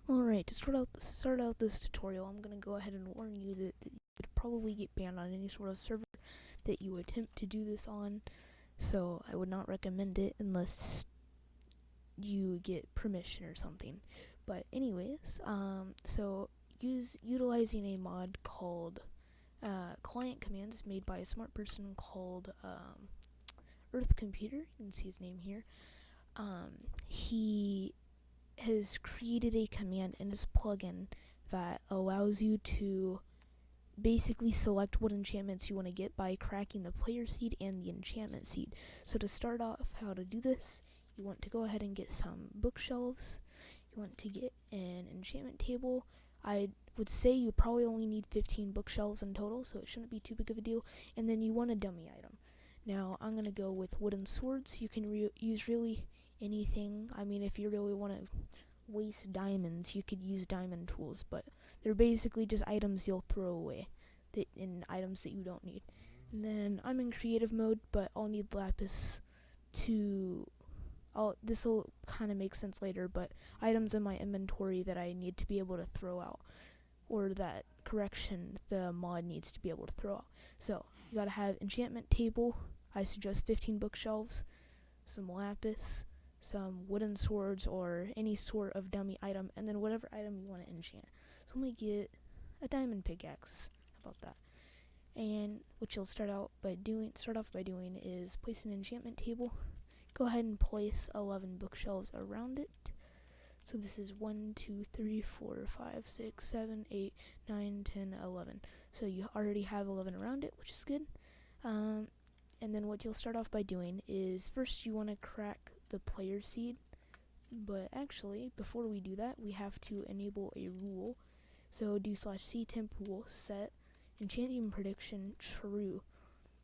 Alright, to start out this tutorial, I'm going to go ahead and warn you that you would probably get banned on any sort of server that you attempt to do this on, so I would not recommend it unless you get permission or something. But anyways, utilizing a mod called client commands made by a smart person called Earthcomputer, you can see his name here. He has created a command in his plugin that allows you to basically select what enchantments you want to get by cracking the player seed and the enchantment seed. So to start off how to do this, you want to go ahead and get some bookshelves. You want to get an enchantment table. I would say you probably only need 15 bookshelves in total, so it shouldn't be too big of a deal. And then you want a dummy item. Now I'm going to go with wooden swords. You can use really anything. I mean, if you really want to waste diamonds, you could use diamond tools, but they're basically just items you'll throw away, items that you don't need. And then I'm in creative mode, but I'll need lapis to... this will kind of make sense later, but items in my inventory that I need to be able to throw out, or that, correction, the mod needs to be able to throw out. So, you gotta have enchantment table. I suggest 15 bookshelves, some lapis, some wooden swords, or any sort of dummy item, and then whatever item you want to enchant. So I'm gonna get a diamond pickaxe. How about that? And what you'll start off by doing is place an enchantment table. Go ahead and place 11 bookshelves around it. So this is 1, 2, 3, 4, 5, 6, 7, 8, 9, 10, 11. So you already have 11 around it, which is good. And then what you'll start off by doing is first you want to crack the player seed. But actually, before we do that, we have to enable a rule. So do /c temp rule set enchanting prediction true.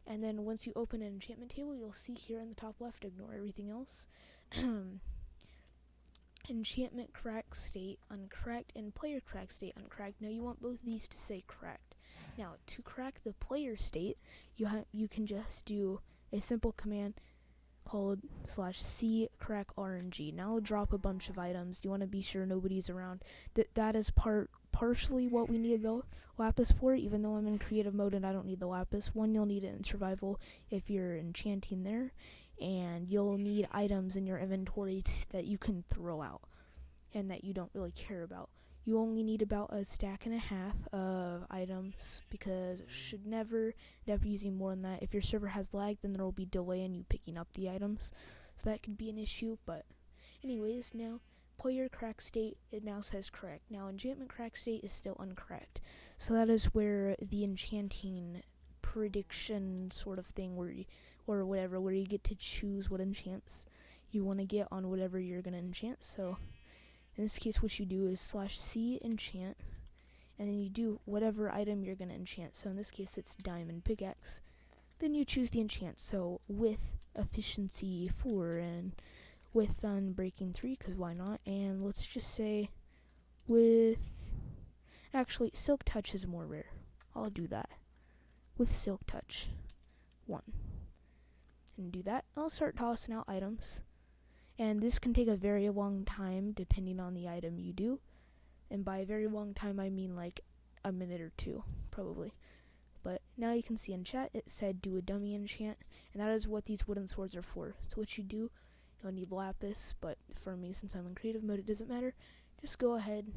And then once you open an enchantment table, you'll see here in the top left, ignore everything else, enchantment crack state uncracked and player crack state uncracked. Now you want both these to say cracked. Now to crack the player state, you can just do a simple command called /c crack RNG. Now I'll drop a bunch of items. You want to be sure nobody's around. That is partially what we need the lapis for, even though I'm in creative mode and I don't need the lapis. One, you'll need it in survival if you're enchanting there, and you'll need items in your inventory that you can throw out and that you don't really care about. You only need about a stack and a half of items because should never end up using more than that. If your server has lag, then there will be delay in you picking up the items, so that could be an issue. But anyways, now player crack state, it now says cracked. Now enchantment crack state is still uncracked, so that is where the enchanting prediction sort of thing where you get to choose what enchants you want to get on whatever you're going to enchant. So in this case, what you do is /c enchant, and then you do whatever item you're going to enchant. So in this case, it's diamond pickaxe. Then you choose the enchant. So with efficiency 4 and with unbreaking 3, because why not? And let's just say with... Actually, silk touch is more rare. I'll do that. With silk touch 1. And do that. I'll start tossing out items. And this can take a very long time depending on the item you do. And by a very long time, I mean like a minute or two, probably. But now you can see in chat, it said do a dummy enchant. And that is what these wooden swords are for. So what you do, you'll need lapis. But for me, since I'm in creative mode, it doesn't matter. Just go ahead,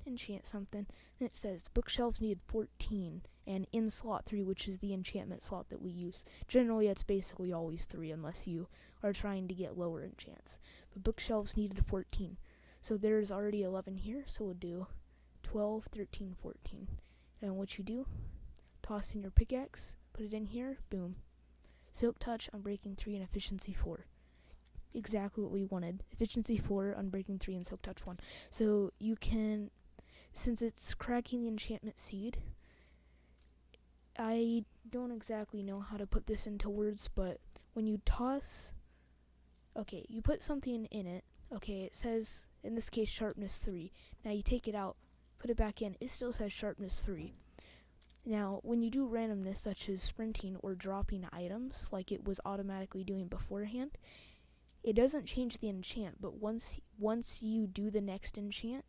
enchant something. And it says bookshelves needed 14. And in slot 3, which is the enchantment slot that we use. Generally, it's basically always 3 unless you are trying to get lower enchants. But bookshelves needed 14. So there's already 11 here, so we'll do 12, 13, 14. And what you do, toss in your pickaxe, put it in here, boom. Silk touch, unbreaking 3, and efficiency 4. Exactly what we wanted. Efficiency 4, unbreaking 3, and silk touch 1. So you can, since it's cracking the enchantment seed, I don't exactly know how to put this into words, but when you toss, okay, you put something in it, okay, it says, in this case, sharpness 3. Now you take it out, put it back in, it still says sharpness 3. Now, when you do randomness, such as sprinting or dropping items, like it was automatically doing beforehand, it doesn't change the enchant, but once you do the next enchant,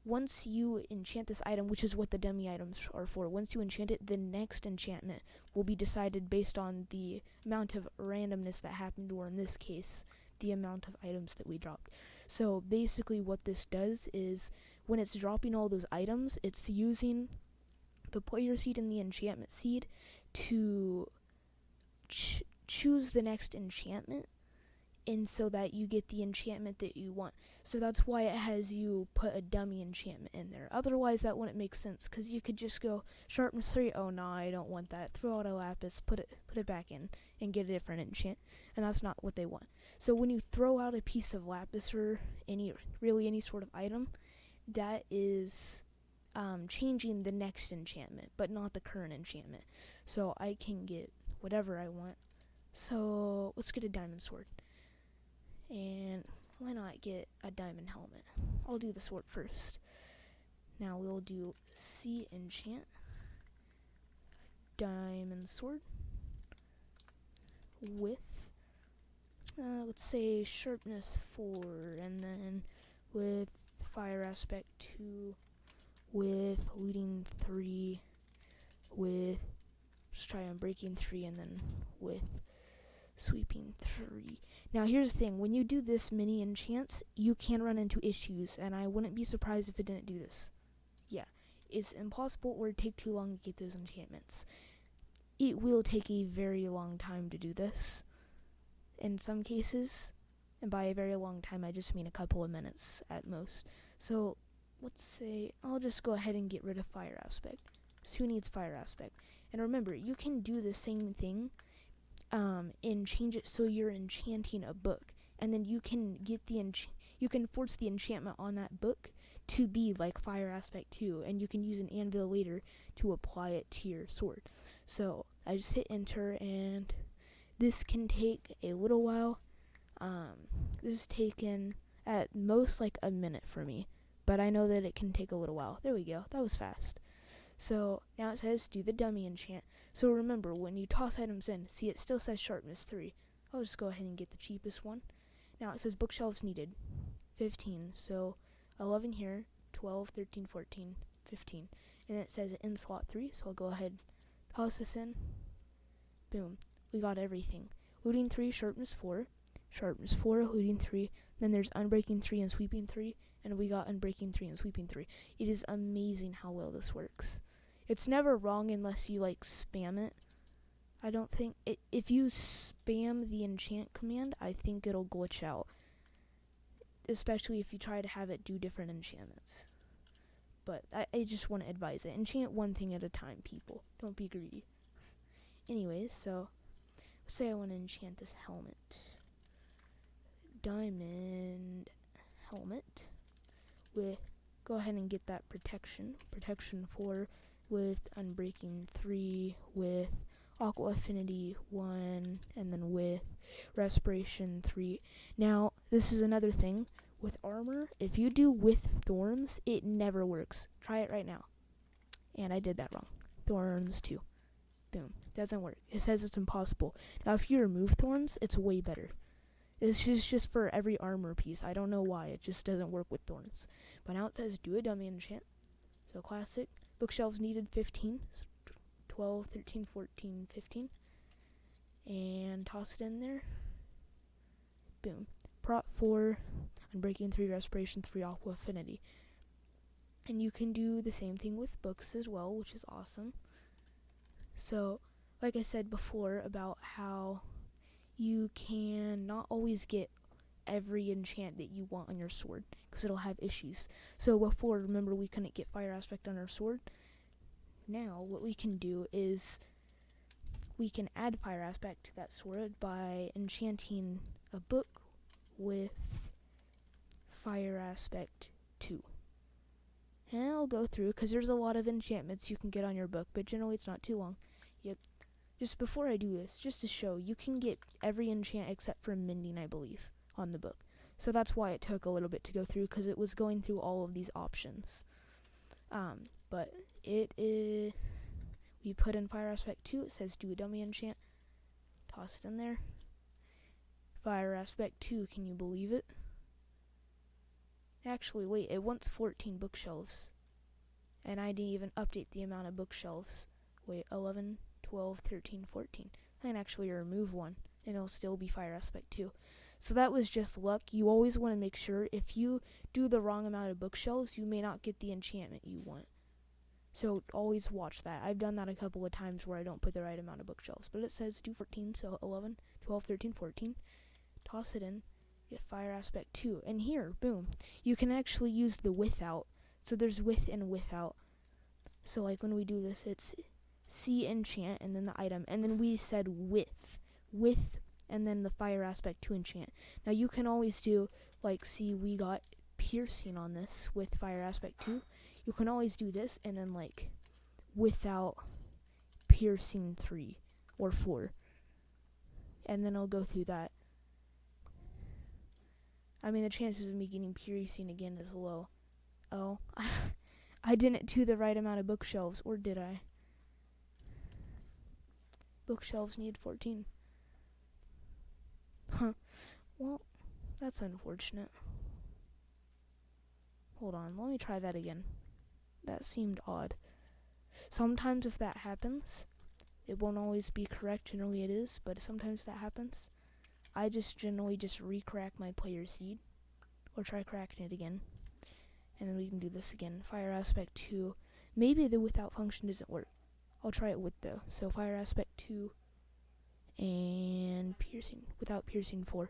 once you enchant this item, which is what the dummy items are for, once you enchant it, the next enchantment will be decided based on the amount of randomness that happened, or in this case, the amount of items that we dropped. So basically what this does is, when it's dropping all those items, it's using the player seed and the enchantment seed to choose the next enchantment, and so that you get the enchantment that you want. So that's why it has you put a dummy enchantment in there. Otherwise, that wouldn't make sense, because you could just go sharpness 3. Oh no, I don't want that. Throw out a lapis, put it back in, and get a different enchant. And that's not what they want. So when you throw out a piece of lapis or any sort of item, that is changing the next enchantment, but not the current enchantment. So I can get whatever I want. So let's get a diamond sword. And why not get a diamond helmet? I'll do the sword first. Now we'll do C enchant diamond sword with let's say sharpness 4, and then with fire aspect 2, with looting 3, with just try unbreaking 3, and then with sweeping 3. Now here's the thing, when you do this many enchants, you can run into issues, and I wouldn't be surprised if it didn't do this. Yeah, it's impossible or it'd take too long to get those enchantments. It will take a very long time to do this in some cases, and by a very long time I just mean a couple of minutes at most. So let's say I'll just go ahead and get rid of fire aspect. So who needs fire aspect? And remember, you can do the same thing and change it so you're enchanting a book, and then you can get you can force the enchantment on that book to be like fire aspect 2, and you can use an anvil later to apply it to your sword. So I just hit enter, and this can take a little while. This is taken at most like a minute for me, but I know that it can take a little while. There we go, that was fast. So now it says do the dummy enchant. So remember, when you toss items in, see, it still says sharpness 3. I'll just go ahead and get the cheapest one. Now it says bookshelves needed 15, so 11 here, 12, 13, 14, 15. And it says in slot 3, so I'll go ahead, toss this in. Boom, we got everything. Looting 3, sharpness 4, looting 3, then there's unbreaking 3 and sweeping 3, and we got unbreaking 3 and sweeping 3. It is amazing how well this works. It's never wrong unless you like spam it. I don't think if you spam the enchant command, I think it'll glitch out, especially if you try to have it do different enchantments. But I just want to advise it. Enchant one thing at a time, people. Don't be greedy. Anyways, so let's say I want to enchant this helmet. Diamond helmet with, go ahead and get that protection 4, with unbreaking 3, with aqua affinity 1, and then with respiration 3. Now this is another thing with armor. If you do with thorns, it never works. Try it right now. And I did that wrong. Thorns 2. Boom. Doesn't work. It says it's impossible. Now if you remove thorns, it's way better. It's just for every armor piece. I don't know why. It just doesn't work with thorns. But now it says do a dummy enchant. So classic. Bookshelves needed 15. 12, 13, 14, 15. And toss it in there. Boom. Prot 4. Unbreaking 3, respiration 3, aqua affinity. And you can do the same thing with books as well, which is awesome. So, like I said before about how you can not always get every enchant that you want on your sword, because it'll have issues. So before, remember, we couldn't get fire aspect on our sword. Now what we can do is we can add fire aspect to that sword by enchanting a book with fire aspect 2. And I'll go through, because there's a lot of enchantments you can get on your book, but generally it's not too long. Yep. Just before I do this, just to show, you can get every enchant except for mending, I believe, on the book. So that's why it took a little bit to go through, because it was going through all of these options. But it is, we put in fire aspect 2, it says do a dummy enchant, toss it in there. Fire aspect 2, can you believe it? Actually, wait, it wants 14 bookshelves. And I didn't even update the amount of bookshelves. Wait, 11, 12, 13, 14. I can actually remove one, and it'll still be fire aspect 2. So that was just luck. You always want to make sure if you do the wrong amount of bookshelves, you may not get the enchantment you want. So always watch that. I've done that a couple of times where I don't put the right amount of bookshelves. But it says do 14, so 11, 12, 13, 14. Toss it in, get fire aspect 2. And here, boom, you can actually use the without. So there's with and without. So like when we do this, it's C enchant and then the item. And then we said with, and then the fire aspect 2 enchant. Now you can always do, like, see, we got piercing on this with fire aspect 2. You can always do this and then like without piercing 3 or 4. And then I'll go through that. I mean, the chances of me getting piercing again is low. Oh, I didn't do the right amount of bookshelves, or did I? Bookshelves need 14. Huh. Well, that's unfortunate. Hold on, let me try that again. That seemed odd. Sometimes if that happens, it won't always be correct. Generally it is, but sometimes that happens. I just generally just re-crack my player seed, or try cracking it again. And then we can do this again. Fire aspect 2. Maybe the without function doesn't work. I'll try it with though. So fire aspect 2 and piercing. Without piercing 4.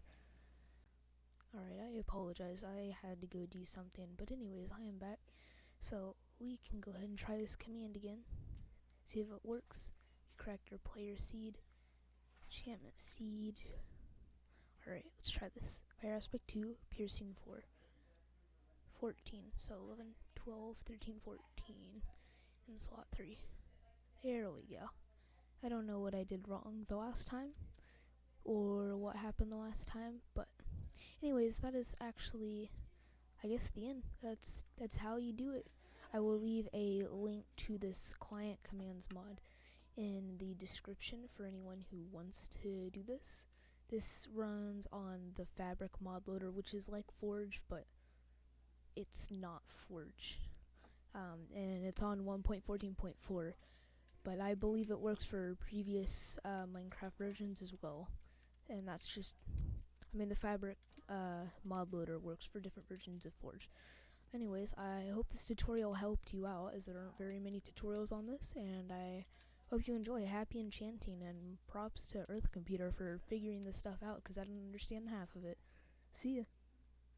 Alright, I apologize. I had to go do something. But anyways, I am back. So we can go ahead and try this command again. See if it works. You cracked your player seed. Enchantment seed. Alright, let's try this. Fire aspect 2, piercing 4. 14. So 11, 12, 13, 14. In slot 3. There we go. I don't know what I did wrong the last time, or what happened the last time, but anyways, that is actually, I guess, the end. That's how you do it. I will leave a link to this client commands mod in the description for anyone who wants to do this. This runs on the Fabric Modloader, which is like Forge, but it's not Forge. And it's on 1.14.4, but I believe it works for previous Minecraft versions as well. And that's just, I mean, the Fabric Modloader works for different versions of Forge. Anyways, I hope this tutorial helped you out, as there aren't very many tutorials on this, and I hope you enjoy. Happy enchanting, and props to Earthcomputer for figuring this stuff out, because I didn't understand half of it. See ya.